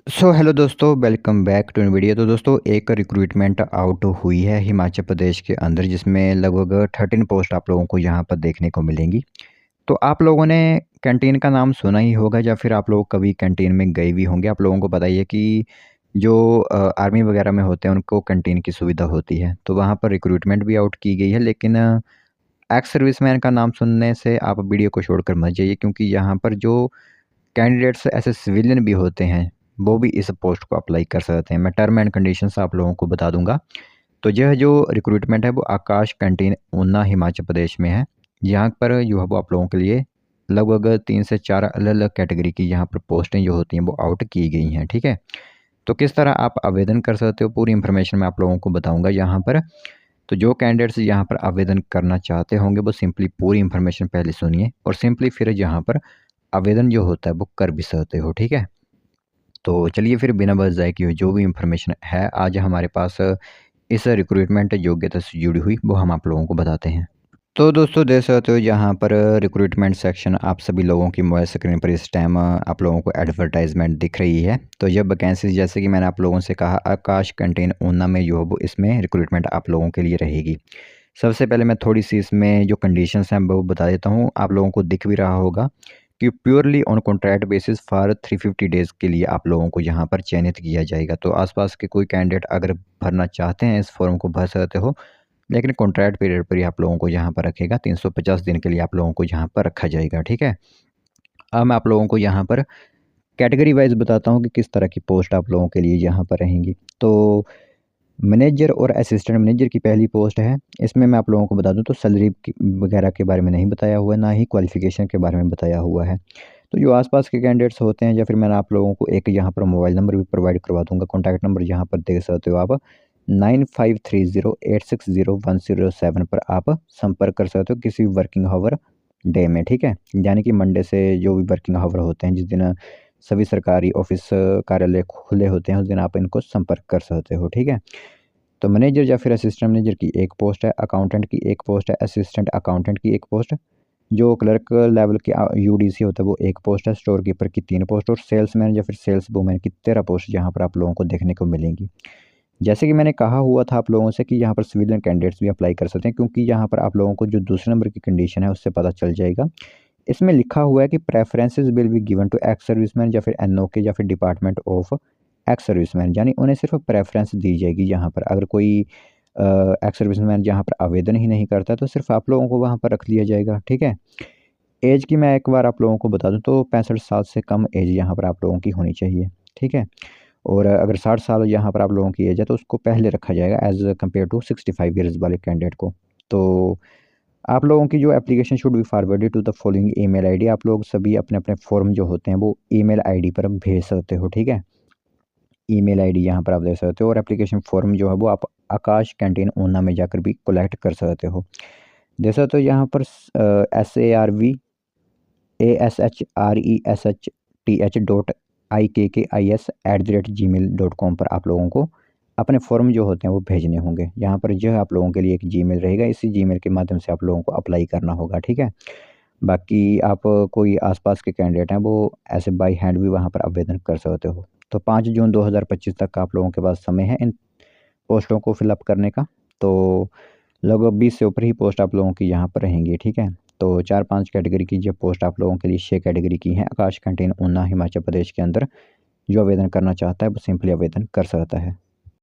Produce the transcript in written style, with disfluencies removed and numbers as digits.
Hello दोस्तों, welcome back to video. तो दोस्तों, एक रिक्रूटमेंट आउट हुई है हिमाचल प्रदेश के अंदर, जिसमें लगभग 13 पोस्ट आप लोगों को यहाँ पर देखने को मिलेंगी। तो आप लोगों ने कैंटीन का नाम सुना ही होगा, या फिर आप लोग कभी कैंटीन में गए भी होंगे। आप लोगों को बताइए कि जो आर्मी वगैरह में होते हैं उनको कैंटीन की सुविधा होती है, तो वहाँ पर रिक्रूटमेंट भी आउट की गई है। लेकिन एक्स सर्विसमैन का नाम सुनने से आप वीडियो को छोड़कर मत जाइए, क्योंकि यहाँ पर जो कैंडिडेट्स ऐसे सिविलियन भी होते हैं, वो भी इस पोस्ट को अप्लाई कर सकते हैं। मैं टर्म एंड कंडीशंस आप लोगों को बता दूंगा। तो यह जो रिक्रूटमेंट है वो आकाश कैंटीन ऊना हिमाचल प्रदेश में है। यहाँ पर जो है वो आप लोगों के लिए लगभग 3 से 4 अलग अलग कैटेगरी की यहाँ पर पोस्टें जो होती हैं वो आउट की गई हैं। ठीक है, तो किस तरह आप आवेदन कर सकते हो, पूरी इन्फॉर्मेशन मैं आप लोगों को बताऊंगा यहाँ पर। तो जो कैंडिडेट्स यहाँ पर आवेदन करना चाहते होंगे वो सिंपली पूरी इन्फॉर्मेशन पहले सुनिए, और सिंपली फिर यहाँ पर आवेदन जो होता है वो कर भी सकते हो। ठीक है, तो चलिए फिर बिना बस जाए कि जो भी इन्फॉर्मेशन है आज हमारे पास इस रिक्रूटमेंट योग्यता से जुड़ी हुई, वो हम आप लोगों को बताते हैं। तो दोस्तों, देख सकते हो यहाँ पर रिक्रूटमेंट सेक्शन आप सभी लोगों की मोबाइल स्क्रीन पर इस टाइम आप लोगों को एडवर्टाइजमेंट दिख रही है। तो यह वैकेंसी, जैसे कि मैंने आप लोगों से कहा, आकाश कैंटीन ऊना में जो है वो इसमें रिक्रूटमेंट आप लोगों के लिए रहेगी। सबसे पहले मैं थोड़ी सी इसमें जो कंडीशंस हैं वो बता देता हूँ। आप लोगों को दिख भी रहा होगा कि purely on contract basis for 350 days के लिए आप लोगों को यहाँ पर चयनित किया जाएगा। तो आसपास के कोई कैंडिडेट अगर भरना चाहते हैं इस फॉर्म को भर सकते हो, लेकिन कॉन्ट्रैक्ट पीरियड पर ही आप लोगों को यहाँ पर रखेगा। 350 दिन के लिए आप लोगों को यहाँ पर रखा जाएगा। ठीक है, अब मैं आप लोगों को यहाँ पर कैटेगरी वाइज बताता हूँ कि किस तरह की पोस्ट आप लोगों के लिए यहाँ पर रहेंगी। तो मैनेजर और असिस्टेंट मैनेजर की पहली पोस्ट है। इसमें मैं आप लोगों को बता दूं तो सैलरी वगैरह के बारे में नहीं बताया हुआ है, ना ही क्वालिफिकेशन के बारे में बताया हुआ है। तो जो आसपास के कैंडिडेट्स होते हैं, या फिर मैंने आप लोगों को एक यहाँ पर मोबाइल नंबर भी प्रोवाइड करवा दूंगा। कॉन्टैक्ट नंबर यहाँ पर देख सकते हो आप, 9530860107 पर आप संपर्क कर सकते हो किसी भी वर्किंग आवर डे में। ठीक है, यानी कि मंडे से जो भी वर्किंग आवर होते हैं, जिस दिन सभी सरकारी ऑफिस कार्यालय खुले होते हैं, उस दिन आप इनको संपर्क कर सकते हो। ठीक है, तो मैनेजर या फिर असिस्टेंट मैनेजर की एक पोस्ट है, अकाउंटेंट की एक पोस्ट है, असिस्टेंट अकाउंटेंट की एक पोस्ट, जो क्लर्क लेवल के यूडीसी होता है वो एक पोस्ट है, स्टोर कीपर की 3 पोस्ट, और सेल्समैन या फिर सेल्स वूमेन की 13 पोस्ट यहाँ पर आप लोगों को देखने को मिलेंगी। जैसे कि मैंने कहा हुआ था आप लोगों से कि यहाँ पर सिविलियन कैंडिडेट्स भी अप्लाई कर सकते हैं, क्योंकि यहाँ पर आप लोगों को जो दूसरे नंबर की कंडीशन है उससे पता चल जाएगा। इसमें लिखा हुआ है कि preferences will be given to ex serviceman या फिर एनओके या फिर डिपार्टमेंट ऑफ एक्स सर्विसमैन, यानी उन्हें सिर्फ प्रेफरेंस दी जाएगी। यहाँ पर अगर कोई एक्स सर्विसमैन यहाँ पर आवेदन ही नहीं करता तो सिर्फ आप लोगों को वहाँ पर रख लिया जाएगा। ठीक है, एज की मैं एक बार आप लोगों को बता दूं तो 65 साल से कम एज यहाँ पर आप लोगों की होनी चाहिए। ठीक है, और अगर 60 साल यहाँ पर आप लोगों की एज है तो उसको पहले रखा जाएगा एज कम्पेयर टू 65 ईयर्स वाले कैंडिडेट को। तो आप लोगों की जो application should be forwarded to the following email ID. आप लोग सभी अपने अपने फॉर्म जो होते हैं वो ईमेल आईडी पर भेज सकते हो। ठीक है, ईमेल आईडी यहाँ पर आप दे सकते हो, और एप्लीकेशन फॉर्म जो है वो आप आकाश कैंटीन ऊना में जाकर भी कलेक्ट कर सकते हो। जैसा तो यहाँ पर SARVASHRESHTH.IKKIS@gmail.com पर आप लोगों को अपने फॉर्म जो होते हैं वो भेजने होंगे। यहाँ पर जो है आप लोगों के लिए एक जीमेल रहेगा, इसी जीमेल के माध्यम से आप लोगों को अप्लाई करना होगा। ठीक है, बाकी आप कोई आसपास के कैंडिडेट हैं वो ऐसे बाई हैंड भी वहाँ पर आवेदन कर सकते हो। तो 5 जून 2025 तक का आप लोगों के पास समय है इन पोस्टों को फिलअप करने का। तो लगभग 20 से ऊपर ही पोस्ट आप लोगों की यहाँ पर रहेंगी। ठीक है, तो 4-5 कैटेगरी की जो पोस्ट आप लोगों के लिए 6 कैटेगरी की हैं। आकाश कैंटीन ऊना हिमाचल प्रदेश के अंदर जो आवेदन करना चाहता है वो सिंपली आवेदन कर सकता है।